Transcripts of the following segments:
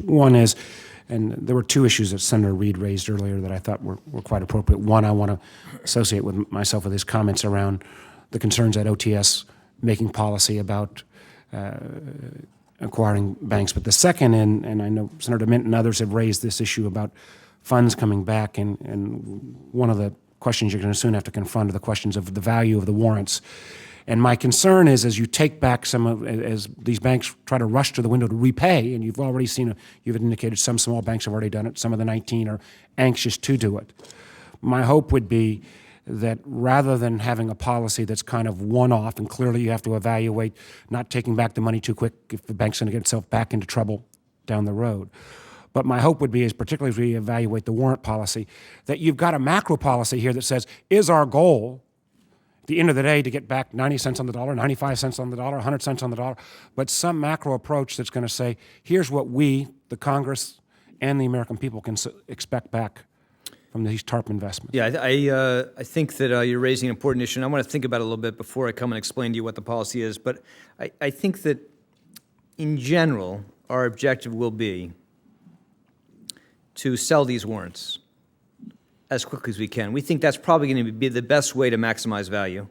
One is, and there were two issues that Senator Reid raised earlier that I thought were quite appropriate. One, I want to associate with myself with his comments around the concerns at OTS making policy about acquiring banks. But the second, and I know Senator Mint and others have raised this issue about funds coming back, and one of the questions you're going to soon have to confront are the questions of the value of the warrants. And my concern is, as you take back as these banks try to rush to the window to repay, and you've already seen, you've indicated some small banks have already done it, some of the 19 are anxious to do it. My hope would be that rather than having a policy that's kind of one-off, and clearly you have to evaluate not taking back the money too quick if the bank's going to get itself back into trouble down the road. But my hope would be, is particularly as we evaluate the warrant policy, that you've got a macro policy here that says, is our goal at the end of the day to get back 90 cents on the dollar, 95 cents on the dollar, 100 cents on the dollar, but some macro approach that's going to say, here's what we, the Congress and the American people, can expect back from these Tarp investments. Yeah, I think that you're raising an important issue, and I want to think about it a little bit before I come and explain to you what the policy is. But I think that, in general, our objective will be to sell these warrants as quickly as we can. We think that's probably going to be the best way to maximize value.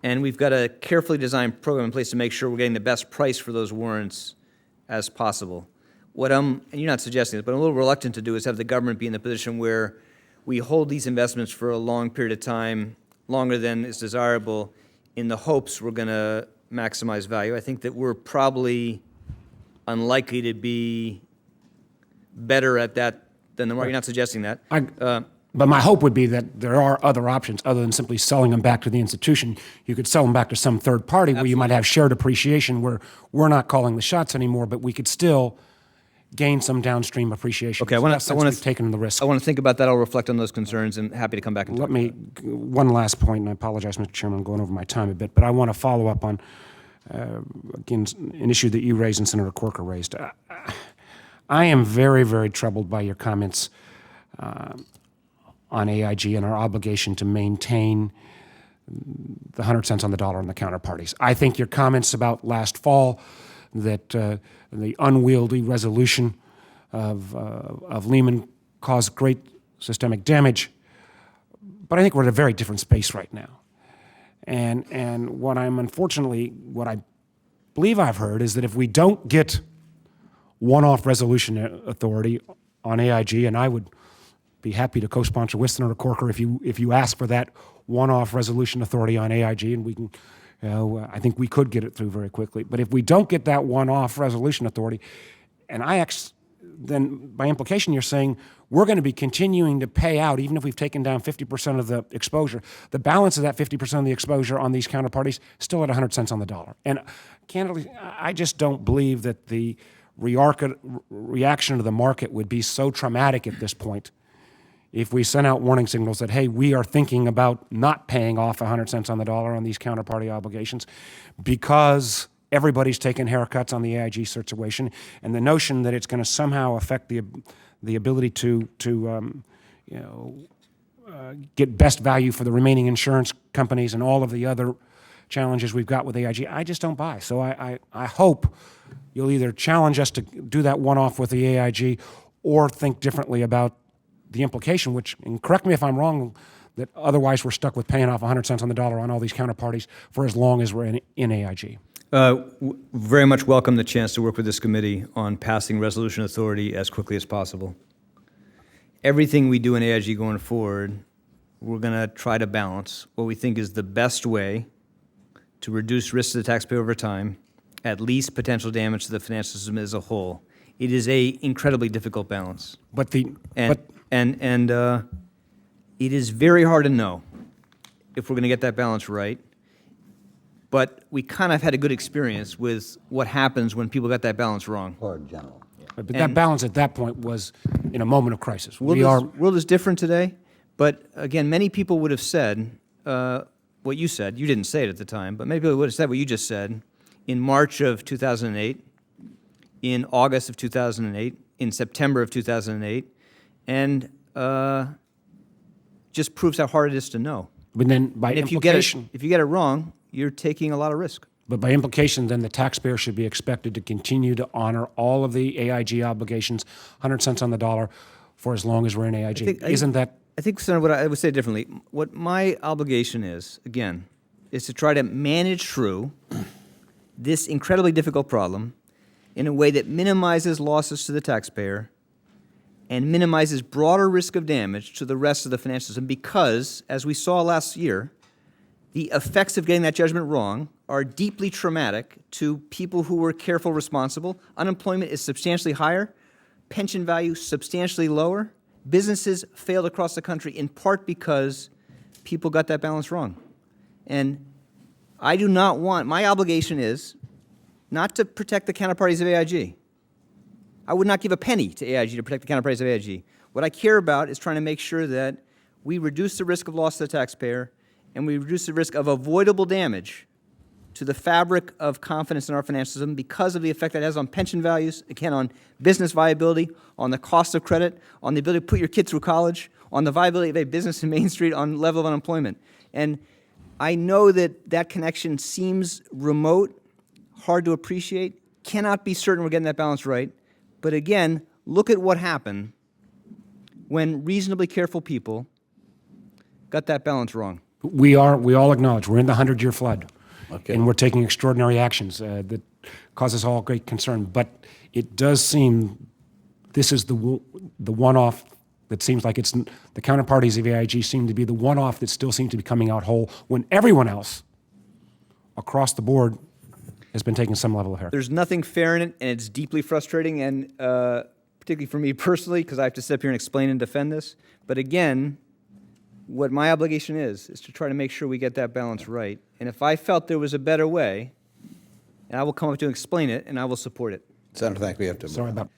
And we've got a carefully designed program in place to make sure we're getting the best price for those warrants as possible. What and you're not suggesting this, but I'm a little reluctant to do is have the government be in the position where we hold these investments for a long period of time, longer than is desirable, in the hopes we're going to maximize value. I think that we're probably unlikely to be better at that than the market. You're not suggesting that. But my hope would be that there are other options other than simply selling them back to the institution. You could sell them back to some third party where you might have shared appreciation, where we're not calling the shots anymore, but we could still gain some downstream appreciation. Okay, we've taken the risk. I want to think about that. I'll reflect on those concerns, and happy to come back and talk about it. One last point, and I apologize, Mr. Chairman, I'm going over my time a bit, but I want to follow up on, again, an issue that you raised and Senator Corker raised. I am very, very troubled by your comments on AIG and our obligation to maintain the 100 cents on the dollar on the counterparties. I think your comments about last fall, that the unwieldy resolution of Lehman caused great systemic damage, but I think we're at a very different space right now. And what I believe I've heard is that if we don't get one-off resolution authority on AIG, and I would be happy to co-sponsor with Senator Corker if you ask for that one-off resolution authority on AIG, and we can, I think we could get it through very quickly. But if we don't get that one-off resolution authority, and then by implication you're saying we're going to be continuing to pay out even if we've taken down 50% of the exposure. The balance of that 50% of the exposure on these counterparties still at 100 cents on the dollar. And candidly, I just don't believe that the reaction to the market would be so traumatic at this point if we sent out warning signals that, hey, we are thinking about not paying off 100 cents on the dollar on these counterparty obligations because everybody's taking haircuts on the AIG situation, and the notion that it's going to somehow affect the ability to get best value for the remaining insurance companies and all of the other challenges we've got with AIG, I just don't buy. So I hope you'll either challenge us to do that one-off with the AIG or think differently about the implication, which, and correct me if I'm wrong, that otherwise we're stuck with paying off 100 cents on the dollar on all these counterparties for as long as we're in AIG. Very much welcome the chance to work with this committee on passing resolution authority as quickly as possible. Everything we do in AIG going forward, we're going to try to balance what we think is the best way to reduce risk to the taxpayer over time, at least potential damage to the financial system as a whole. It is a incredibly difficult balance. And it is very hard to know if we're going to get that balance right. But we kind of had a good experience with what happens when people got that balance wrong. Or general. Yeah. But that balance at that point was in a moment of crisis. World is different today. But again, many people would have said what you said. You didn't say it at the time, but many people would have said what you just said in March of 2008, in August of 2008, in September of 2008, and just proves how hard it is to know. But then by implication, if you get it wrong, you're taking a lot of risk. But by implication, then the taxpayer should be expected to continue to honor all of the AIG obligations, 100 cents on the dollar, for as long as we're in AIG. Isn't that? I think, Senator, what I would say differently, what my obligation is, again, is to try to manage through this incredibly difficult problem in a way that minimizes losses to the taxpayer and minimizes broader risk of damage to the rest of the financial system because, as we saw last year, the effects of getting that judgment wrong are deeply traumatic to people who were careful, responsible. Unemployment is substantially higher, pension value substantially lower. Businesses failed across the country in part because people got that balance wrong. And I do not want, my obligation is not to protect the counterparties of AIG. I would not give a penny to AIG to protect the counterparties of AIG. What I care about is trying to make sure that we reduce the risk of loss to the taxpayer and we reduce the risk of avoidable damage to the fabric of confidence in our financial system because of the effect that has on pension values, again, on business viability, on the cost of credit, on the ability to put your kid through college, on the viability of a business in Main Street, on level of unemployment. And I know that that connection seems remote, hard to appreciate, cannot be certain we're getting that balance right. But again, look at what happened when reasonably careful people got that balance wrong. We all acknowledge we're in the 100-year flood. Okay. And we're taking extraordinary actions that cause us all great concern. But it does seem this is the one-off that seems like it's the counterparties of AIG seem to be the one-off that still seem to be coming out whole when everyone else across the board has been taking some level of haircut. There's nothing fair in it, and it's deeply frustrating, and particularly for me personally, because I have to sit up here and explain and defend this. But again, what my obligation is to try to make sure we get that balance right. And if I felt there was a better way, and I will come up to explain it, and I will support it. Senator, thank you. We have to move Sorry on. about